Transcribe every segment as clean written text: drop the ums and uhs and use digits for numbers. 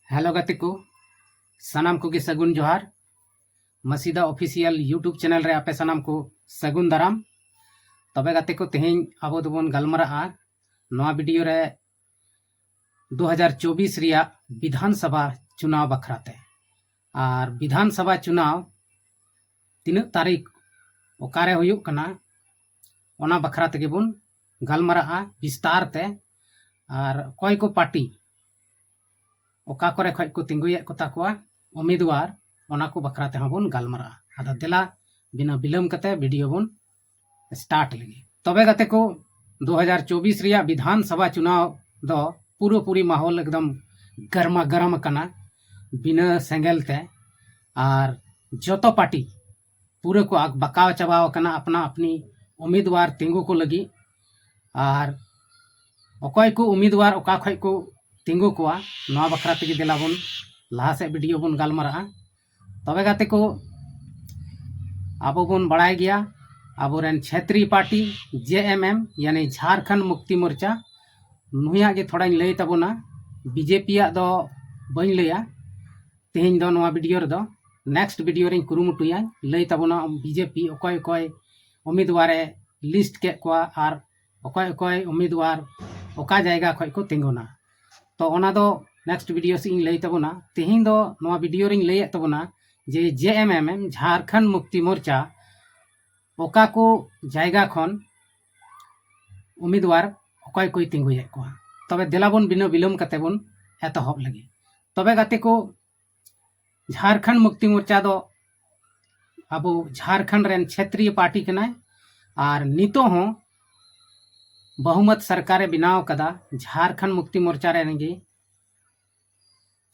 Hello गति को सानाम को सगुन जोहार मसीदा ऑफिशियल यूट्यूब चैनल रे आपे सानाम को सगुन दाराम तबे गति को तेहिं आबो दोबोन गलमराआ नवा वीडियो रे 2024 रिया विधानसभा चुनाव बखराते और विधानसभा चुनाव तीन तारीख ओकारे हुयुक कना ओना बखरा तेगे बोन गलमराआ विस्तार ते और कोई को पार्टी ओका करे खज को तिंगुये को ताकुआ उम्मीदवार ओना को बखरा ते बोन गलमरा आदा दिला बिना विलम्ब कते वीडियो बोन स्टार्ट लगी तबे गते को 2024 रिया विधानसभा चुनाव दो पूरी माहौल एकदम गर्मा गर्म कना बिना सेंगल ते और जोतो पार्टी पूरे को आग बकाव चबाव कना अपना अपनी उम्मीदवार तिंगु को लगी और ओकय को उम्मीदवार ओका खज को तिंगु को नवा बखरा तेगे दिला बोन लहा से वीडियो बोन गलमरा तबे गाते को आबो बोन बड़ाय गया आबोरेन क्षेत्रीय पार्टी JMM यानी झारखंड मुक्ति मोर्चा नुया गे थोड़ा लय तबोना बीजेपी दो बई लया तेहिं दो नवा वीडियो रे दो नेक्स्ट वीडियो रे कुरुमुटुया लय तबोना बीजेपी ओकय ओकय उम्मीदवारे लिस्ट के को और ओकय ओकय उम्मीदवार ओका जायगा खज को तिंगुना तो ओना दो नेक्स्ट वीडियो से लय तबोना तेहिं दो नवा वीडियो रे लय तबोना जे JMM झारखंड मुक्ति मोर्चा ओका को जायगा खन उम्मीदवार ओकय कोई तिंगुये को तबे दिलाबोन बिना विलम्ब कते बोन एतहब लगे तबे गाते को झारखंड मुक्ति मोर्चा दो अब झारखंड रेन क्षेत्रीय पार्टी कनाय और नितो हो बहुमत सरकारे बनाव कदा झारखंड मुक्ति मोर्चा रेन गे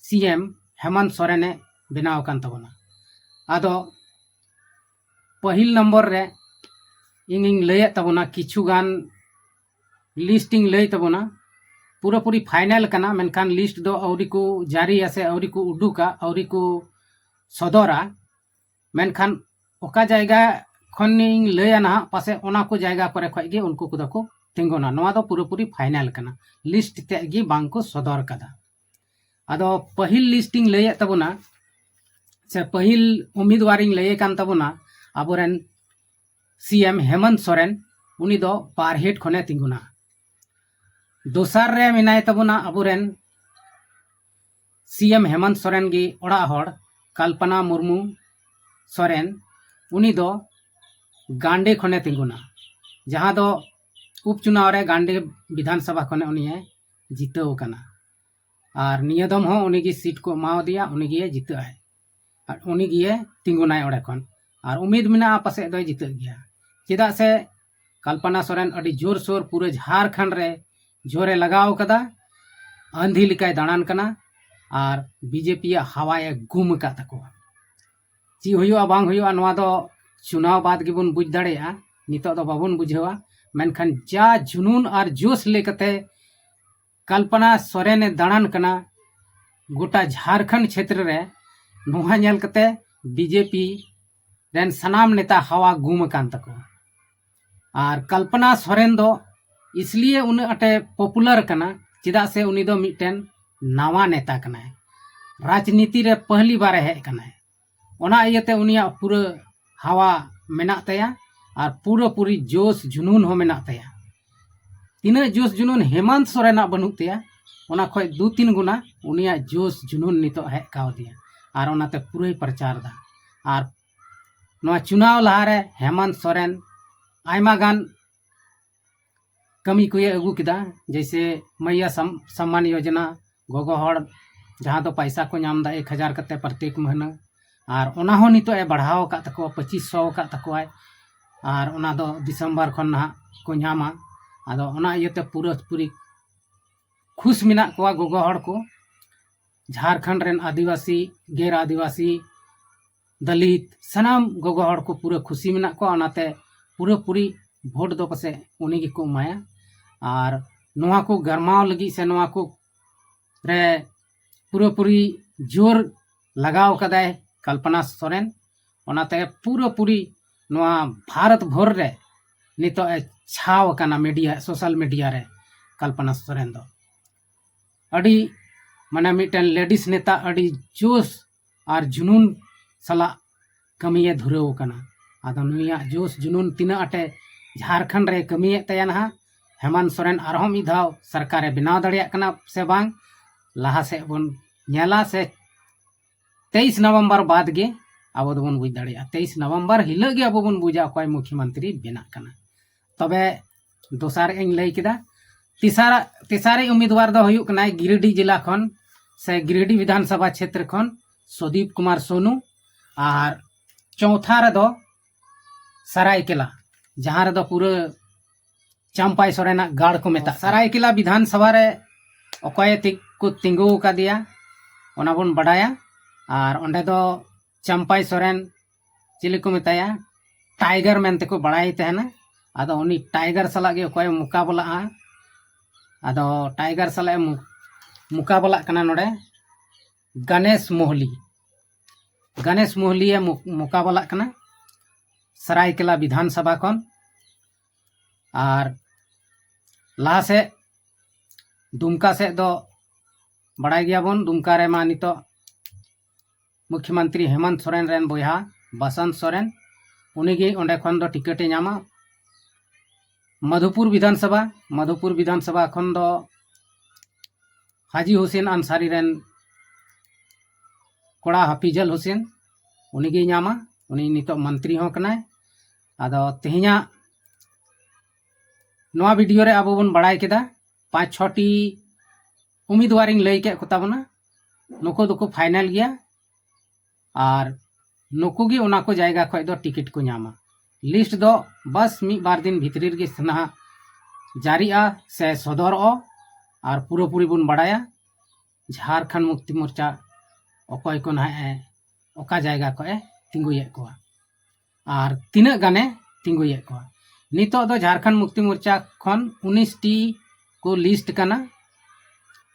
CM हेमंत सोरेने बनाव कान तबोना आदो पहिल नंबर रे इंग लय तबोना किछु गान लिस्टिंग लय तबोना पूरी फाइनल कना मेनखान लिस्ट दो औरी को जारी आसे औरी को उडुका औरी को सदरा मेनखान ओका जायगा खनिंग लय ना पासे ओना को जायगा करे खज गे उनको को दको तिंगोना नवा दो पूरी फाइनल कना लिस्ट ते गे बांग को सदर कदा आदो पहिल लिस्टिंग लय तबोना से पहिल उम्मीदवारिंग लय कान तबोना आबोरेन CM हेमंत सोरेन उनी दो पारहेट खने तिंगुना दोसार रे मिनाय तबोना आबोरेन CM हेमंत सोरेन गे ओड़ा हड़ कल्पना मुर्मू सोरेन उनी दो गांडे खने तिंगुना जहां दो उपचुनाव रे गांडे विधानसभा खने उनी जीतव कना और नियदम हो उनी गी सीट को माव दिया उनी गी जीत है और उनी गी तिंगुनाय ओड़े खन और उम्मीद मिना पासे दो जीत गया चेदा से कल्पना सोरेन अड़ी जोर सोर पूरे झारखंड रे जोरे लगाव कदा अंधी लिकाय दाड़ान कना और बीजेपी हवाए गुम का तको ची हुआ बांग हुआ नवा दो चुनाव बाद गिबुन बुझ दाड़ेया नितो दो बाबुन बुझेवा मेनखान जा जुनून और जोश लेकते कल्पना सोरेने दाड़ान कना गोटा झारखंड क्षेत्र रे नोहा नेल कते बीजेपी रेन सनाम नेता हवा गुम कान तको और कल्पना सोरेन दो इसलिए उन अटे पॉपुलर कना चेदा से उनी दो मिटन नवा नेता कना राजनीति रे पहली बार हेज कना ओना इयते उनिया पूरा हवा मेना तया और पूरी जोश जुनून हो मेना तया तीना जोश जुनून हेमंत सोरेना बनु तया ओना खय 2-3 गुना उनिया जोश जुनून नितो हेज काव दिया और ओनाते पूरा प्रचार दा और नवा चुनाव लहारे हेमंत सोरेन आयमा गान कमी को अगू किदा जैसे मैया सम्मान योजना गोगो हड़ जहाँ दो पैसा को नाम दा 1000 कते प्रत्येक महीना और ओना हो नितो ए बढ़ाव का तको 2500 का तको और ओना दो दिसंबर खन ना को नामा आदो ओना इयते पूरी खुश मिना को गोगो हड़ को झारखंड रेन आदिवासी गैर आदिवासी दलित सनाम गोगो हड़ को पूरा खुशी मिना को ओनाते पूरी भोट दो पासे उनी गे को माया और नोआ को गरमाव लगी से नोआ को रे पूरी जोर लगाव कदाय कल्पना सोरेन ओनाते पूरी नोआ भारत भर रे नितो छाव कना मीडिया सोशल मीडिया रे कल्पना सोरेन दो अड़ी माने मिटन लेडीज नेता अड़ी जोश और जुनून सला कमिये धुरेव कना आदो नुया जोश जुनून तीना अटे झारखंड रे कमिये तया ना हेमंत सोरेन आरहों मिद धाव सरकारे बनाव दाड़िया कना से बांग लाहा से बन नेला से 23 नवंबर बाद गे अब दोबन बुझ दाड़िया 23 नवंबर हिलो गे अब बन बुझा कोई मुख्यमंत्री बना कना तबे दोसार इन लई किदा तिसारे उम्मीदवार दो हुयुक कनाय गिरिडीह जिला खन से गिरिडीह विधानसभा क्षेत्र खन सुदीप कुमार सोनू और चौथा रे दो सरायकेला जहाँ रे दो पूरा चंपाई सोरेना गाड़ को मेता सरायकेला विधानसभा रे अकय को तिंगु का दिया ओना बन बड़ाया और ओंडे दो चंपाई सोरेन चिली को मेताया टाइगर मेनते को बड़ाई तहना आदो उनी टाइगर सला गे अकय मुकाबला आदो टाइगर सला मुकाबला कना नोडे गणेश मोहली मुकाबला कना सरायकेला विधानसभा खन और लाहा से दुमका से दो बड़ाई गया बन दुमका रे मा नितो मुख्यमंत्री हेमंत सोरेन रेन बोया बसंत सोरेन उनी गे ओंडे खन दो टिकटे नामा मधुपुर विधानसभा खन दो हाजी हुसैन अंसारी रेन कोड़ा हफीजल हुसैन उनी गे नामा उनी नितो मंत्री हो कनाय आदो तेहिया नवा वीडियो रे अब बन बड़ाई केदा 5-6टी उम्मीदवारिंग लई के कोताबना नुको दुको फाइनल गया और नुको गे ओना को जायगा खय दो टिकट को नामा लिस्ट दो बस मी बार दिन भितरी गे सना जारीआ से सदर और पूरी बन बड़ाया झारखंड मुक्ति मोर्चा अकय को ना ओका जायगा को तिंगुये को और तीना गाने तिंगुये को नितो दो झारखंड मुक्ति मोर्चा खन 19टी को लिस्ट कना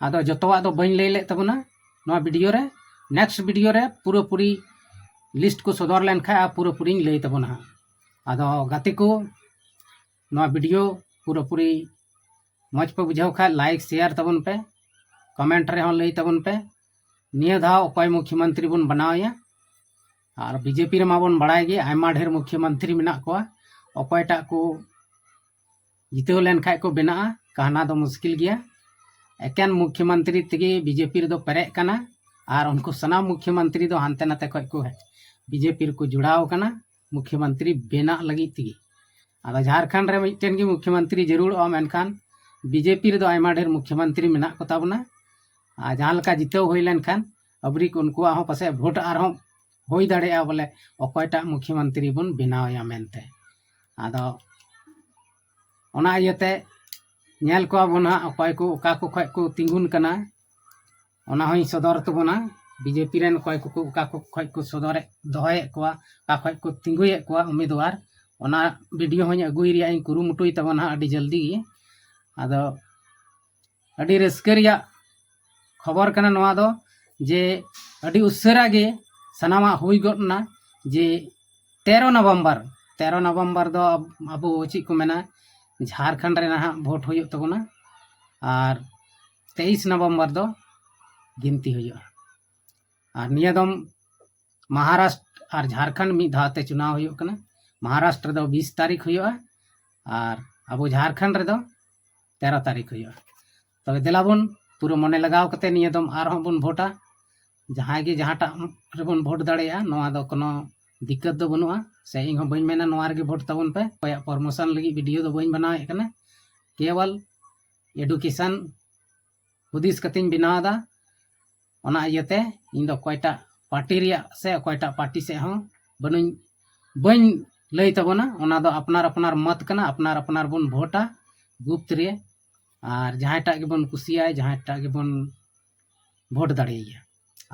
आदो जतवा दो बन लई ले तबना नवा वीडियो रे नेक्स्ट वीडियो रे पूरी लिस्ट को सदर लेन खा पूरी लई तबना आदो गाते को नवा वीडियो पूरी मज पे बुझाव खा लाइक शेयर तबन पे कमेंट रे हो लई तबन पे निया धाव अकय मुख्यमंत्री बन बनावया और बीजेपी रे मा बन बड़ाय गे आयमा ढेर मुख्यमंत्री मेना को अकयटा को जितेव लेन खाय को बेना कहना दो मुश्किल गया एकेन मुख्यमंत्री तेगे बीजेपी रे दो पेरे कना और उनको सनाम मुख्यमंत्री दो हानते नाते खय को है बीजेपी को जुड़ाव कना मुख्यमंत्री बेना लगी तेगे आदा झारखंड रे मिटन गे मुख्यमंत्री जरूर मेनखान बीजेपी रे दो आयमा ढेर मुख्यमंत्री मेना को ताबना आ जहां लका जितेव होई लेन खान अबरी उनको हो पासे भोट आरहों होई दाड़ेया बोले अकयटा मुख्यमंत्री बन बनावया मेनते आदो ओना इयते नेल को बना अकय को ओका को खय को तिंगुन कना ओना होई सदर तबना बीजेपी रेन अकय को ओका को खय को सदरे दोहय कोआ का खय को तिंगुये कोआ उम्मीदवार ओना वीडियो होई अगुई रिया इन कुरुमुटुई तबना अडी जल्दी गे आदो अडी रस्करिया खबर कना नवा दो जे अडी उसरा गे सनामा हुई गना जे 13 नवंबर दो अब ची को मेना झारखंड रे ना भोट हुई तबना और 23 नवंबर दो गिनती हुई और निया दम महाराष्ट्र और झारखंड मिद धावते चुनाव हुई कना महाराष्ट्र दो 20 तारीख हुई और अब झारखंड रे दो 13 तारीख हुई तबे देलाबन पूरा मने लगाव कते निया दम आरहों बन भोटा जहाँ गे जहाँटा रेबन भोट दाड़ेया नवा दो कोनो दिक्कत दो बनुआ से इन बन मेना नवा रे भोट तबन पे कोया प्रमोशन लगी वीडियो दो बन बनाए कना केवल एडुकेशन हुदिस कतिन बनादा ओना इयते इन दो कोयटा पार्टी रिया से कोयटा पार्टी से हो बन लई तबना ओना दो अपनार मत कना अपनार बन भोटा गुप्त रे और जहाँटा के बन कुसिया जहाँटा के बन भोट दाड़ेया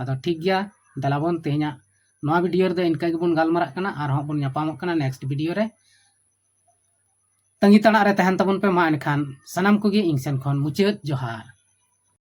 आदो ठीक गया दलाबन तेहना नवा वीडियो रे इनका गे बन गालमारा कना और हों बन न्यापामोग कना नेक्स्ट वीडियो रे तंगी तणा रे तहन तबन पे मा एनखान सनाम को गे इंग सेन खन मुचाद जोहार।